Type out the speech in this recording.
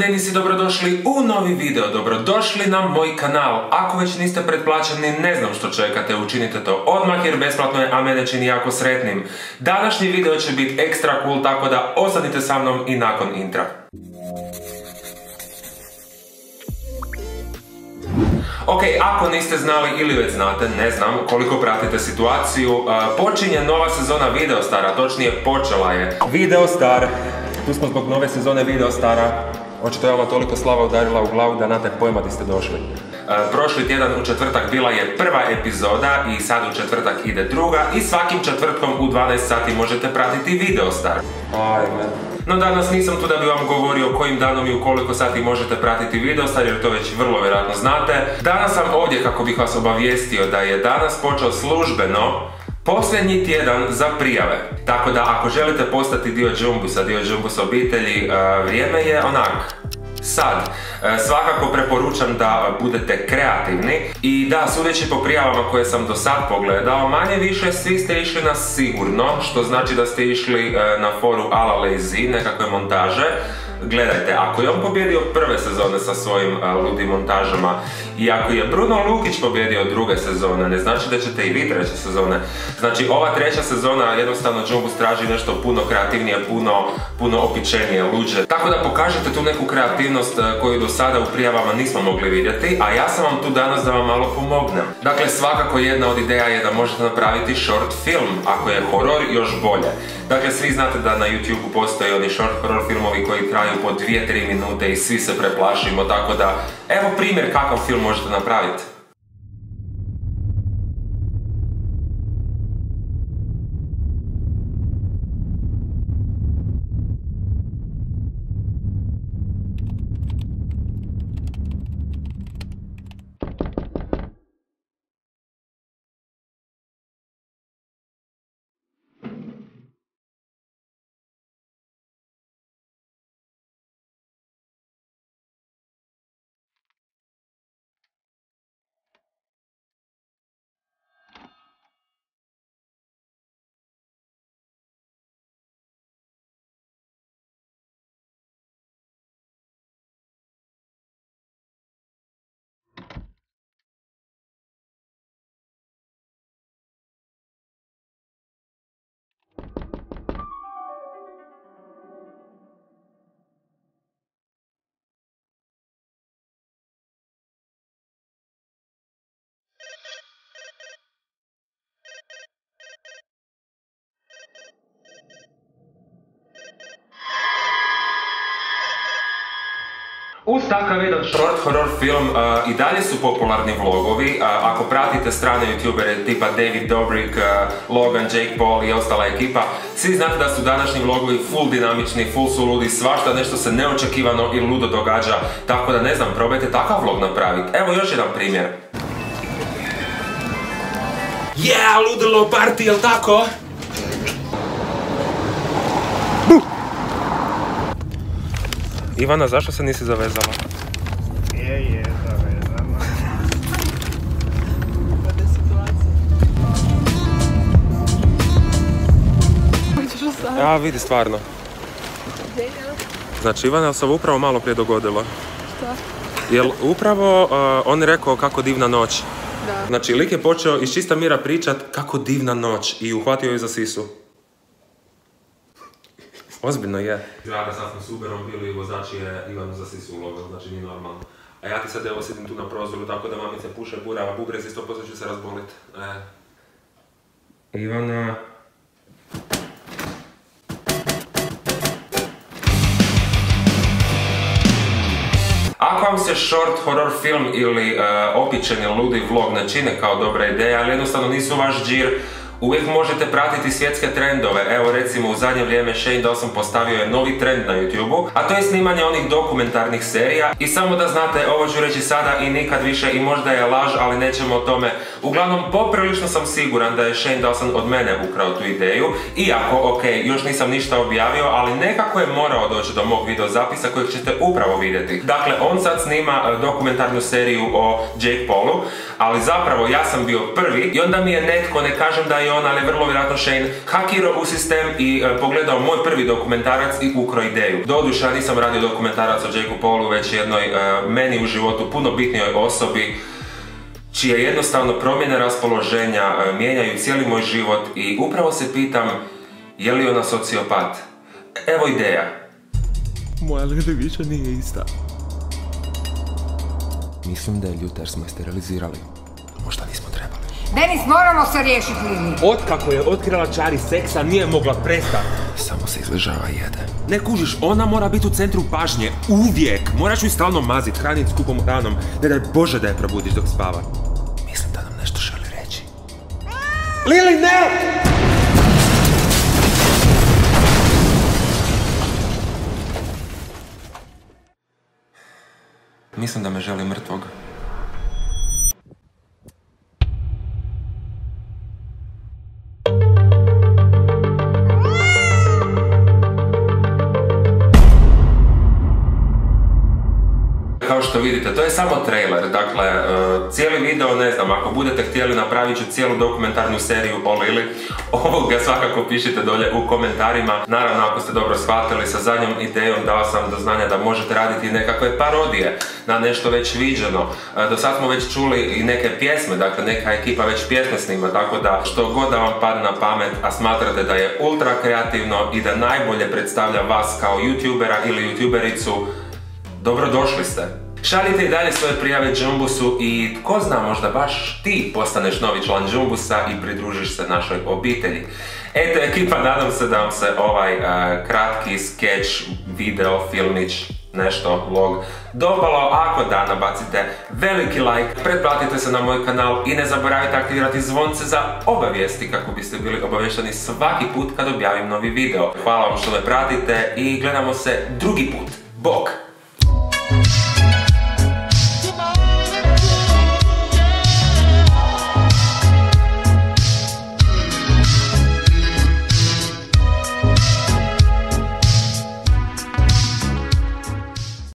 meni si dobrodošli u novi video, dobrodošli na moj kanal. Ako već niste pretplaćeni, ne znam što čekate, učinite to odmah jer besplatno je, a mene čini jako sretnim. Današnji video će biti ekstra cool, tako da ostanite sa mnom i nakon intra. Ok, ako niste znali ili već znate, ne znam koliko pratite situaciju, počinje nova sezona Videostara, točnije počela je. Videostar, tu smo zbog nove sezone Videostara. Očito je vam toliko slava udarila u glavu da nate pojma di ste došli. Prošli tjedan u četvrtak bila je prva epizoda i sad u četvrtak ide druga i svakim četvrtkom u 12 sati možete pratiti Videostar. Ajme. No danas nisam tu da bi vam govorio kojim danom i u koliko sati možete pratiti Videostar jer to već vrlo vjerojatno znate. Danas sam ovdje kako bih vas obavijestio da je danas počeo službeno posljednji tjedan za prijave. Tako da ako želite postati dio Džumbus obitelji, vrijeme je onak sad. Svakako preporučam da budete kreativni i da, sudeći po prijavama koje sam do sad pogledao, manje više svi ste išli na sigurno, što znači da ste išli na foru a la Lazy, nekakve montaže. Gledajte, ako je on pobjedio prve sezone sa svojim ludim montažama i ako je Bruno Lukić pobjedio druge sezone, ne znači da ćete i vi treće sezone. Znači ova treća sezona jednostavno Džumbus traži nešto puno kreativnije, puno opičenije, luđe. Tako da pokažete tu neku kreativnost koju do sada u prijavama nismo mogli vidjeti, a ja sam vam tu danas da vam malo pomognem. Dakle, svakako jedna od ideja je da možete napraviti short film, ako je horor još bolje. Dakle, svi znate da na YouTube postoje oni short horror filmovi koji traju po 2-3 minute i svi se preplašimo, tako da evo primjer kakav film možete napraviti. Uz takav jedan short horror film i dalje su popularni vlogovi. Ako pratite strane youtubere tipa David Dobrik, Logan, Jake Paul i ostala ekipa, svi znate da su današnji vlogovi full dinamični, full su ludi, svašta nešto se neočekivano i ludo događa. Tako da ne znam, probajte takav vlog napraviti. Evo još jedan primjer. Yeah, ludilo party, jel tako? Ivana, zašto se nisi zavezala? Je, zavezala. Kada je situacija? Ja, vidi, stvarno. Znači, Ivana, se upravo malo prije dogodilo. Šta? Jel upravo on je rekao kako divna noć? Da. Znači, lik je počeo iz čista mira pričat kako divna noć i uhvatio je za sisu. Ozbiljno je. Ja da sad smo s Uberom bili i vozač je Ivanu za sisu ulovio, znači nije normalno. A ja ti sad evo sjedim tu na prozoru tako da mamice puše bura, a bubrezi 100% će se razbolit. Ivana... Ako vam se short horror film ili opičeni ludi vlog ne čine kao dobra ideja, ali jednostavno nisu vaš džir, uvijek možete pratiti svjetske trendove. Evo recimo u zadnje vrijeme Shane Dawson postavio je novi trend na YouTube-u, a to je snimanje onih dokumentarnih serija. I samo da znate, ovo ću reći sada i nikad više i možda je laž, ali nećemo o tome. Uglavnom, poprilično sam siguran da je Shane Dawson od mene ukrao tu ideju. Iako, ok, još nisam ništa objavio, ali nekako je morao doći do mog videozapisa kojeg ćete upravo vidjeti. Dakle, on sad snima dokumentarnu seriju o Jake Paulu, ali zapravo ja sam bio prvi i onda mi je netko, ne kažem da je on, ali vrlo vjerojatno Shane, hakirao u sistem i pogledao moj prvi dokumentarac i ukro ideju. Doduše, ja nisam radio dokumentarac o Jakeu Paulu, već jednoj meni u životu puno bitnijoj osobi, čije jednostavno promjene raspoloženja mijenjaju cijeli moj život i upravo se pitam, je li ona sociopat? Evo ideja. Moja Lili više nije ista. Mislim da je ljuta jer smo je sterilizirali. Možda nismo trebali. Denis, moramo se riješiti, Lili. Otkako je otkrila čari seksa, nije mogla prestati. Samo se izležava i jede. Ne kužiš, ona mora biti u centru pažnje. Uvijek. Moraš ju stalno mazit, hranit skupom hranom. Ne daj Bože da je probudiš dok spava. Mislim da nam nešto želi reći. Lili, ne! Mislim da me želi mrtvog. Kao što vidite, to je samo trailer, dakle, cijeli video, ne znam, ako budete htjeli napravit ću cijelu dokumentarnu seriju o Lili, ovoga svakako pišite dolje u komentarima. Naravno, ako ste dobro shvatili, sa zadnjom idejom dao sam do znanja da možete raditi nekakve parodije na nešto već viđeno. Do sad smo već čuli i neke pjesme, dakle, neka ekipa već pjesme snima, tako da što god da vam padne na pamet, a smatrate da je ultra kreativno i da najbolje predstavlja vas kao youtubera ili youtubericu, dobrodošli ste. Šaljite i dalje svoje prijave Jumbusu i tko zna, možda baš ti postaneš novi član Jumbusa i pridružiš se našoj obitelji. Eto ekipa, nadam se da vam se ovaj kratki skeč, video, filmić, nešto, vlog dopalo. Ako da, nabacite veliki like, pretplatite se na moj kanal i ne zaboravite aktivirati zvonce za obavijesti kako biste bili obavješteni svaki put kad objavim novi video. Hvala vam što me pratite i gledamo se drugi put. Bok!